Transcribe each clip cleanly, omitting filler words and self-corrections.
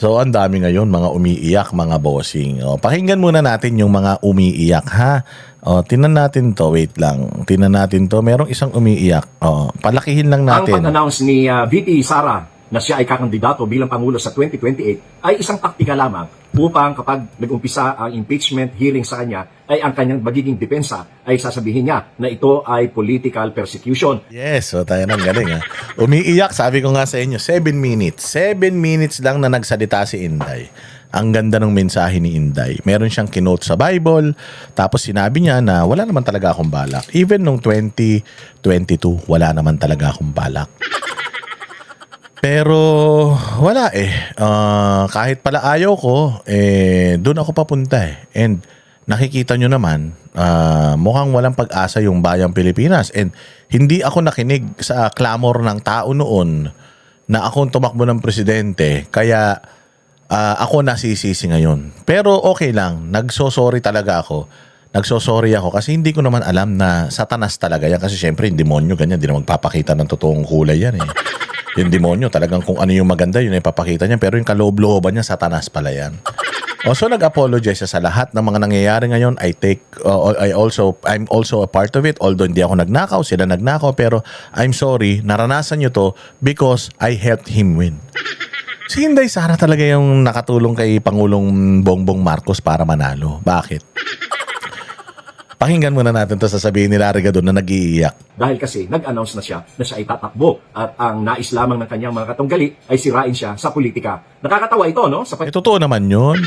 So, ang dami ngayon, mga umiiyak, mga bossing. O, pakinggan muna natin yung mga umiiyak, ha? O, tinan natin to. Wait lang. Tinan natin to. Merong isang umiiyak. O, palakihin lang Ang natin. pag-announce ni VP Sara na siya ay kakandidato bilang Pangulo sa 2028 ay isang taktika lamang upang kapag nag-umpisa ang impeachment hearing sa kanya ay ang kanyang magiging depensa ay sasabihin niya na ito ay political persecution. Yes, so tayo nang galing, ha? Umiiyak, sabi ko nga sa inyo, 7 minutes. 7 minutes lang na nagsalita si Inday. Ang ganda ng mensahe ni Inday. Meron siyang kinote sa Bible, tapos sinabi niya na wala naman talaga akong balak. Even nung 2022, wala naman talaga akong balak. Pero wala eh. Kahit pala ayaw ko, doon ako papunta eh. And nakikita nyo naman, mukhang walang pag-asa yung bayang Pilipinas. And hindi ako nakinig sa clamor ng tao noon na akong tumakbo ng presidente. Kaya ako nasisisi ngayon. Pero okay lang, nagsosorry talaga ako. Nagsosorry ako kasi hindi ko naman alam na satanas talaga yan. Kasi syempre yung demonyo ganyan, hindi na magpapakita ng totoong kulay yan eh. Yung demonyo talagang kung ano yung maganda yun ay papakita niya, pero yung kaloob-looban niya satanas pala yan. So nag-apologize sa lahat ng mga nangyayari ngayon. I'm also a part of it, although hindi ako nagnakaw, sila nagnakaw, pero I'm sorry, naranasan nyo to because I helped him win. Si Inday Sara talaga yung nakatulong kay Pangulong Bongbong Marcos para manalo. Bakit? Pakinggan muna natin to, sasabihin ni Larry Gadon na nag-iiyak. Dahil kasi nag-announce na siya ay tatakbo at ang nais lamang ng kanyang mga katunggali ay sirain siya sa politika. Nakakatawa ito, no? Totoo naman yun.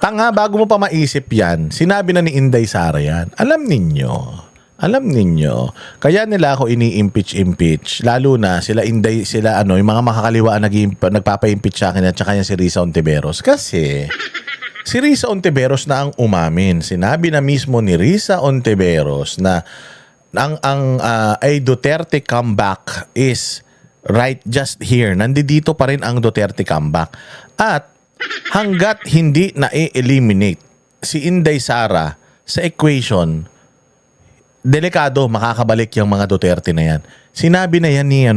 Tanga, bago mo pa maisip yan, sinabi na ni Inday Sara yan. Alam ninyo, kaya nila ako ini-impeach, lalo na sila Inday, yung mga makakaliwa nagpapa-impeach sa akin at saka yan si Risa Ontiveros. Kasi si Risa Ontiveros na ang umamin. Sinabi na mismo ni Risa Ontiveros na ang Duterte comeback is right just here. Nandito pa rin ang Duterte comeback. At hanggat hindi na-eliminate si Inday Sara sa equation, delikado makakabalik yung mga Duterte na yan. Sinabi na yan ni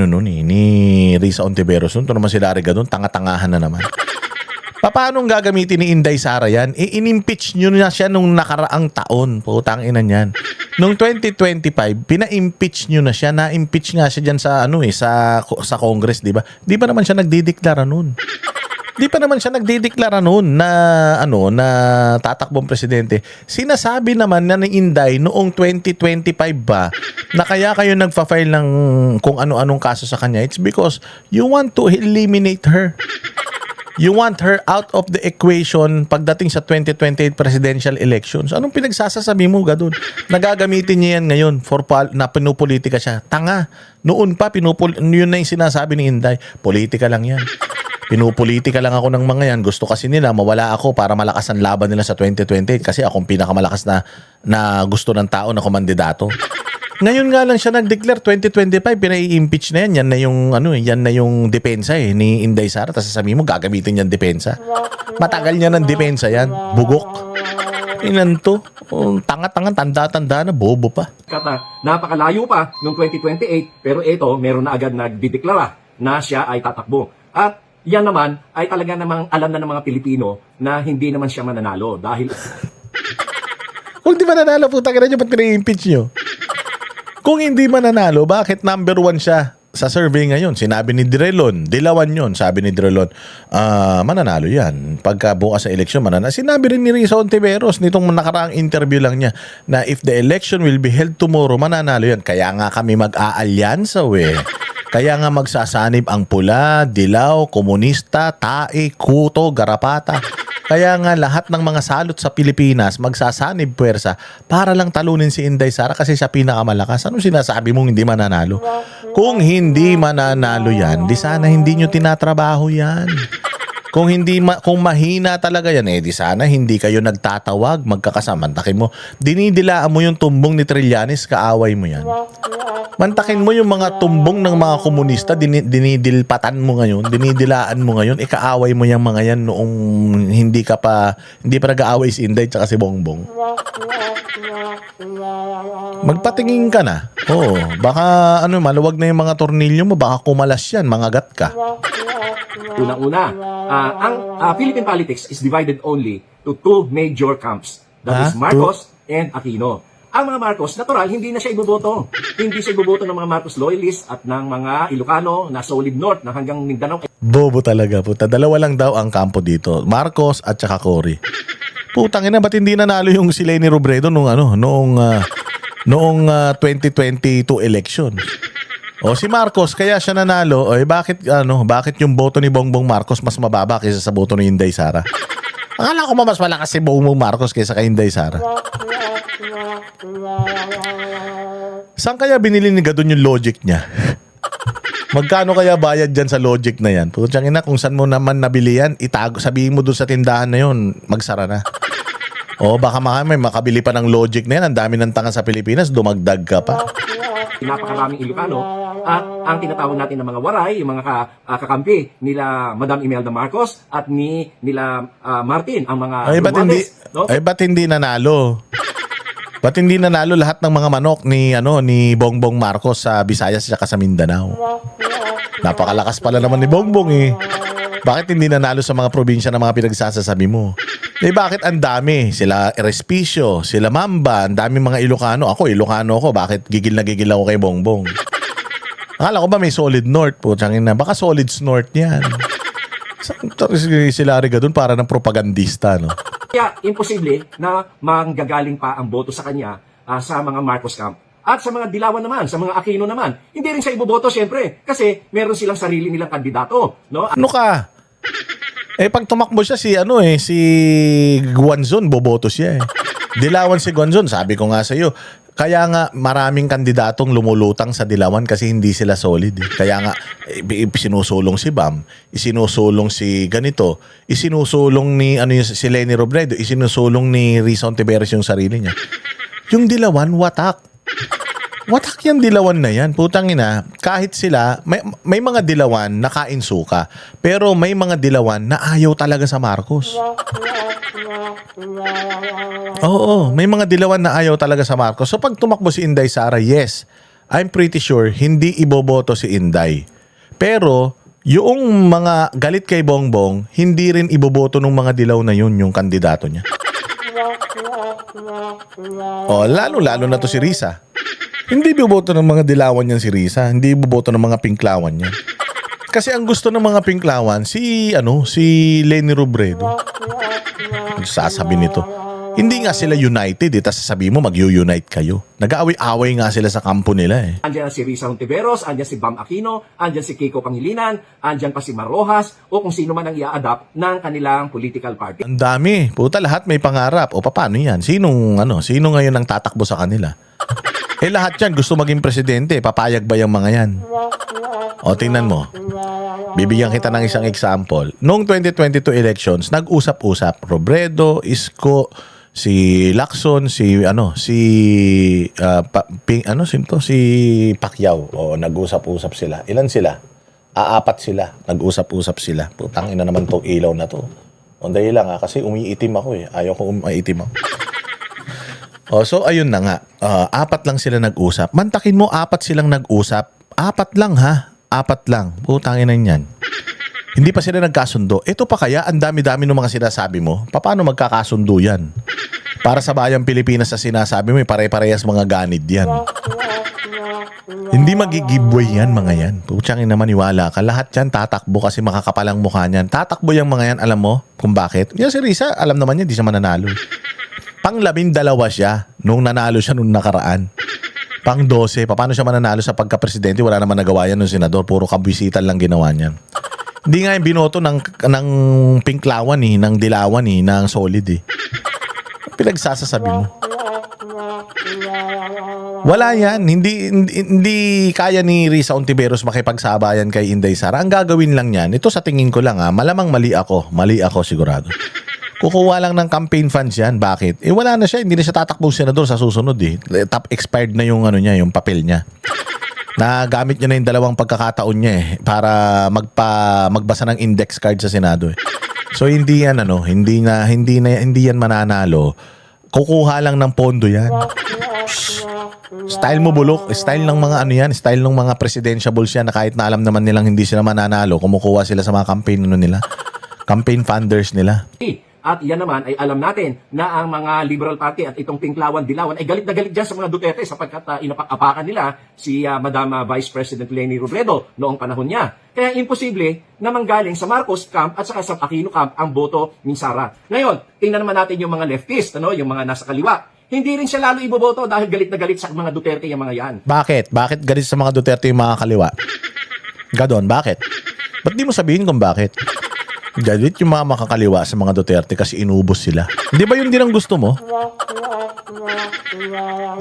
Risa Ontiveros. Ito naman si Larry Gadon, tanga-tangahan na naman. Paano gagamitin ni Inday Sara yan? In-impeach nyo na siya nung nakaraang taon. Putang ina niyan. Nung 2025, pina-impeach nyo na siya. Na-impeach nga siya dyan sa Congress, di ba? Di ba naman siya nagdideklara nun? Di pa naman siya nagdideklara nun na tatakbong presidente. Sinasabi naman na ni Inday noong 2025 ba na kaya kayo nagfa-file ng kung ano-anong kaso sa kanya. It's because you want to eliminate her. You want her out of the equation pagdating sa 2028 presidential elections. Anong pinagsasasabi mo, Gadon? Nagagamitin niya yan ngayon na pinupolitika siya. Tanga. Noon pa, yun na yung sinasabi ni Inday. Politika lang yan. Pinupolitika lang ako ng mga yan. Gusto kasi nila mawala ako para malakas ang laban nila sa 2028 kasi akong pinakamalakas na gusto ng tao na kumandidato. Ngayon nga lang siya nag-declare 2025, pinai-impeach na yan. Yan na yung depensa ni Inday Sara. Tapos sasabihin mo, gagamitin yan depensa. Matagal niya ng depensa yan. Bugok. Ilan to? Tanga-tanga, tanda-tanda na, bobo pa. Napakalayo pa noong 2028, pero ito, meron na agad nagdideklara na siya ay tatakbo. At yan naman ay talaga namang alam na ng mga Pilipino na hindi naman siya mananalo dahil... Kung di mananalo, puta ka na nyo, ba't pinai-impeach nyo? Kung hindi mananalo, bakit number 1 siya sa survey ngayon? Sinabi ni Direlon, dilawan yun, sabi ni Direlon, mananalo yan. Pagka bukas sa eleksyon, mananalo. Sinabi rin ni Risa Ontiveros, nitong nakaraang interview lang niya, na if the election will be held tomorrow, mananalo yan. Kaya nga kami mag-aalyansa, Kaya nga magsasanib ang pula, dilaw, komunista, tae, kuto, garapata. Kaya nga lahat ng mga salot sa Pilipinas magsasanib puwersa para lang talunin si Inday Sara kasi siya pinakamalakas. Anong sinasabi mong hindi mananalo? Kung hindi mananalo yan, di sana hindi nyo tinatrabaho yan. Kung mahina talaga yan, di sana hindi kayo nagtatawag, magkakasama. Mantakin mo, dinidilaan mo yung tumbong ni Trillanes, kaaway mo yan. Mantakin mo yung mga tumbong ng mga komunista, dinidilpatan mo ngayon, dinidilaan mo ngayon, ikaaway mo yung mga yan noong hindi pa nag-aaway si Inday tsaka si Bongbong. Magpatingin ka na. Oo, baka maluwag na yung mga tornilyo mo, baka kumalas yan, mangagat ka. Unang-una, ang Philippine politics is divided only to two major camps. That is Marcos and Aquino. Ang mga Marcos, natural, hindi na siya iboboto. Hindi siya iboboto ng mga Marcos loyalists at ng mga Ilocano na solid north na hanggang Mindanao. Bobo talaga, puta. Dalawa lang daw ang kampo dito. Marcos at saka Cory. Putang ina, ba't hindi nanalo yung si Leni Robredo noong 2022 election? O si Marcos, kaya siya nanalo. O bakit yung boto ni Bongbong Marcos mas mababa kaysa sa boto ni Inday Sara? Akala ko mas malakas si Bongbong Marcos kaysa kay Inday Sara. Saan kaya binili ni Gadon yung logic niya? Magkano kaya bayad dyan sa logic na yan? Putsang ina, kung saan mo naman nabili yan, itago, sabihin mo doon sa tindahan na yun, magsara na. O baka may makabili pa ng logic na yan. Ang dami ng tanga sa Pilipinas, dumagdag ka pa. Napakaraming Ilocano at ang tinatawag natin ng mga waray, yung mga kakampi nila Madam Imelda Marcos at nila Martin, ang mga Ay, Romualdez, no? ba't hindi nanalo? Ba't hindi nanalo lahat ng mga manok ni Bongbong Marcos sa Visayas at sa Mindanao? Napakalakas pala naman ni Bongbong eh. Bakit hindi nanalo sa mga probinsya na mga pinagsasasabi mo? Bakit ang dami? Sila Respicio, sila Mamba, ang dami mga Ilocano. Ako, Ilocano ako. Bakit gigil na gigil ako kay Bongbong? Akala ko ba may solid north po? Tiyangin na, baka solid north yan. Sila Ariga doon para ng propagandista, no? Kaya imposible na manggagaling pa ang boto sa kanya sa mga Marcos camp. At sa mga Dilawan naman, sa mga Aquino naman, hindi rin siya iboboto syempre kasi meron silang sarili nilang kandidato, no? Ano ka? Pag tumakbo siya si Guanzon, boboto siya eh. Dilawan si Guanzon, sabi ko nga sa iyo. Kaya nga maraming kandidatong lumulutang sa Dilawan kasi hindi sila solid. Kaya nga sinusulong si Bam, isinusulong si ganito, isinusulong ni si Leni Robredo, isinusulong ni Risa Ontiveros yung sarili niya. Yung Dilawan, watak. Watak yung Dilawan na yan. Putang ina, kahit sila, may mga Dilawan na kain suka, pero may mga Dilawan na ayaw talaga sa Marcos. Oo, may mga Dilawan na ayaw talaga sa Marcos. So pag tumakbo si Inday Sara, yes, I'm pretty sure hindi iboboto si Inday. Pero yung mga galit kay Bongbong, hindi rin iboboto ng mga Dilaw na yun yung kandidato niya. Lalo na to si Risa. Hindi iboboto ng mga Dilawan yan si Risa. Hindi iboboto ng mga Pinklawan yan. Kasi ang gusto ng mga Pinklawan, si Leni Robredo. Sasabi nito, hindi nga sila united eh, tapos sasabihin mo mag-unite kayo. Nag-aaway-away nga sila sa kampo nila eh. Andiyan si Risa Ontiveros, andiyan si Bam Aquino, andiyan si Kiko Pangilinan, andiyan pa si Mar Rojas, o kung sino man ang i-adapt ng kanilang political party. Ang dami. Puta, lahat may pangarap. O paano yan? Sino ngayon ang tatakbo sa kanila? Lahat yan gusto maging presidente. Papayag ba yung mga yan? O, tingnan mo. Bibigyan kita ng isang example. Noong 2022 elections, nag-usap-usap. Robredo, Isko, si Lacson, si Pacquiao. O, nag-usap-usap sila. Ilan sila? Apat sila. Nag-usap-usap sila. Putang ina naman tong ilaw na to. Onday lang kasi umiitim ako eh. Ayaw ko umiitim ako. So ayun na nga. Apat lang sila nag-usap. Mantakin mo, apat silang nag-usap. Apat lang ha. Apat lang. Putangin na yan. Hindi pa sila nagkasundo. Ito pa kaya, ang dami-dami ng mga sinasabi mo. Paano magkakasundo yan? Para sa bayang Pilipinas sa sinasabi mo, pare-parehas mga ganid yan. Hindi magigibway yan mga yan. Putsangin na maniwala ka. Lahat yan tatakbo kasi makakapalang mukha niyan. Tatakbo yung mga yan, alam mo kung bakit? Yan si Risa, alam naman niya, di siya mananalo. Pang-12 siya nung nanalo siya nung nakaraan. Pang-12, paano siya mananalo sa pagka-presidente? Wala naman nagawa yan ng senador. Puro kabisitan lang ginawa niyan. Hindi nga yung binoto ng Pinklawan eh, ng Dilawan eh, ng Solid eh. Pinagsasasabi mo. Wala yan. Hindi kaya ni Risa Ontiveros makipagsabayan kay Inday Sara. Ang gagawin lang yan, ito sa tingin ko lang malamang mali ako. Mali ako sigurado. Kukuha lang ng campaign funds yan. Bakit? Wala na siya. Hindi na siya tatakbong senador sa susunod eh. Top expired na yung yung papel niya. Nagamit niya na yung dalawang pagkakataon niya eh para magbasa ng index card sa Senado eh. So hindi yan hindi yan mananalo. Kukuha lang ng pondo yan. Style mo bulok, style ng mga style ng mga presidentiables yan na kahit na alam naman nilang hindi sila mananalo, kumukuha sila sa mga campaign nila. Campaign funders nila. At yan naman ay alam natin na ang mga Liberal Party at itong Tinklawan-Dilawan ay galit na galit dyan sa mga Duterte sapagkat inapak-apakan nila si Madam Vice President Leni Robredo noong panahon niya. Kaya imposible na manggaling sa Marcos camp at saka sa Aquino camp ang boto ni Sara. Ngayon, tingnan naman natin yung mga leftist, yung mga nasa kaliwa. Hindi rin siya lalo iboboto dahil galit na galit sa mga Duterte yung mga yan. Bakit? Bakit galit sa mga Duterte yung mga kaliwa? Gadon, bakit? Ba't di mo sabihin kung bakit? Galit yung mga makakaliwa sa mga Duterte kasi inubos sila. Di ba yun din ang gusto mo?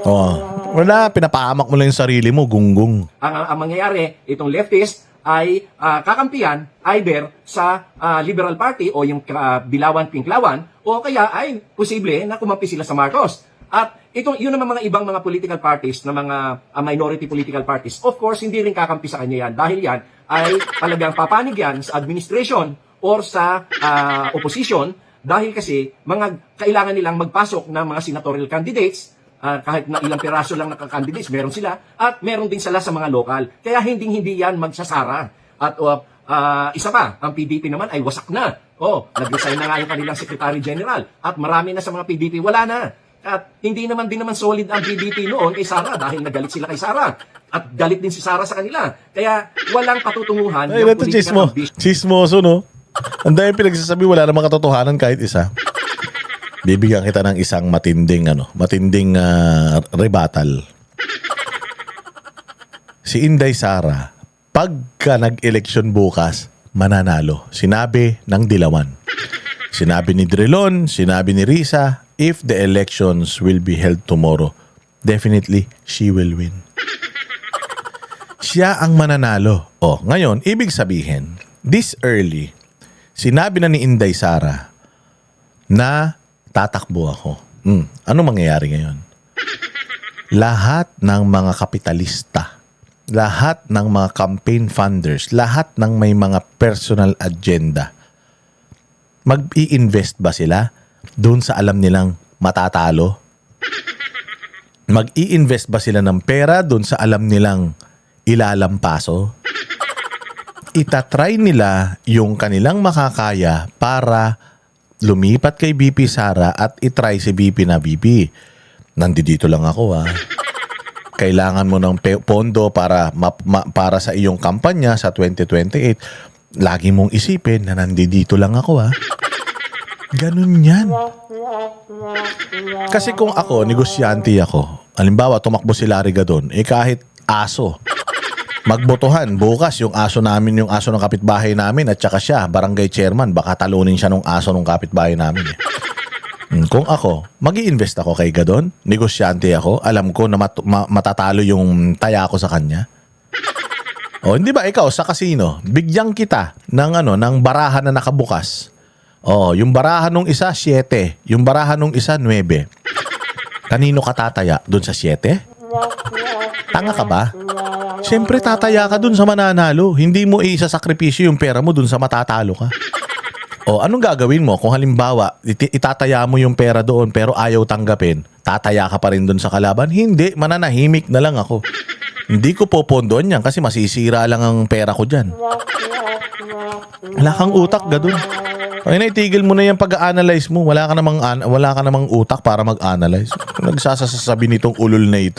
Oh, wala, pinapahamak mo lang yung sarili mo, gunggong. Ang mangyayari, itong leftist ay kakampiyan either sa Liberal Party o yung Dilawan-Pinklawan o kaya ay posible na kumampi sila sa Marcos. At yun naman mga ibang mga political parties na mga minority political parties, of course, hindi rin kakampi sa kanya yan dahil yan ay talagang papanig yan sa administration or sa opposition dahil kasi kailangan nilang magpasok ng mga senatorial candidates kahit na ilang piraso lang naka-candidates, meron sila at meron din sila sa mga lokal. Kaya hindi yan magsasara. At isa pa, ang PDP naman ay wasak na. Nag-resign na nga yung kanilang Secretary General at marami na sa mga PDP, wala na. At hindi naman solid ang PDP noon kay Sara dahil nagalit sila kay Sara. At galit din si Sara sa kanila. Kaya walang patutunguhan Ay, ito chismoso, no? Ang dahil pinagsasabi, wala namang katotohanan kahit isa. Bibigyan kita ng isang matinding rebuttal. Si Inday Sara, pagka nag-eleksyon bukas, mananalo. Sinabi ng Dilawan. Sinabi ni Drilon, sinabi ni Risa, if the elections will be held tomorrow, definitely she will win. Siya ang mananalo. Ngayon, ibig sabihin, this early, sinabi na ni Inday Sara na tatakbo ako. Ano mangyayari ngayon? Lahat ng mga kapitalista, lahat ng mga campaign funders, lahat ng may mga personal agenda, mag-i-invest ba sila doon sa alam nilang matatalo? Mag-i-invest ba sila ng pera doon sa alam nilang ilalampaso? Itatry nila yung kanilang makakaya para lumipat kay BP Sara at itry si BP na BP. Nandito lang ako Kailangan mo ng pondo para sa iyong kampanya sa 2028. Lagi mong isipin na nandito lang ako Ganun yan. Kasi kung ako, negosyante ako, halimbawa tumakbo si Larry Gadon, kahit aso, magbotohan bukas yung aso ng kapitbahay namin at saka siya, barangay chairman, baka talunin siya ng aso ng kapitbahay namin Kung ako, mag-i-invest ako kay Gadon, negosyante ako, alam ko na matatalo yung taya ko sa kanya. Hindi ba ikaw sa kasino, bigyan kita ng barahan na nakabukas. Yung barahan nung isa 7, yung barahan nung isa 9. Kanino ka tataya? Doon sa 7? Tanga ka ba? Siyempre tataya ka dun sa mananalo. Hindi mo isasakripisyo yung pera mo dun sa matatalo ka. Anong gagawin mo kung halimbawa itataya mo yung pera doon pero ayaw tanggapin? Tataya ka pa rin dun sa kalaban? Hindi, mananahimik na lang ako. Hindi ko popondoan yan kasi masisira lang ang pera ko dyan. Wala kang utak, Gadon. Itigil mo na yung pag-analyze mo. Wala ka namang utak para mag-analyze. Nagsasasabi nitong ulol na ito.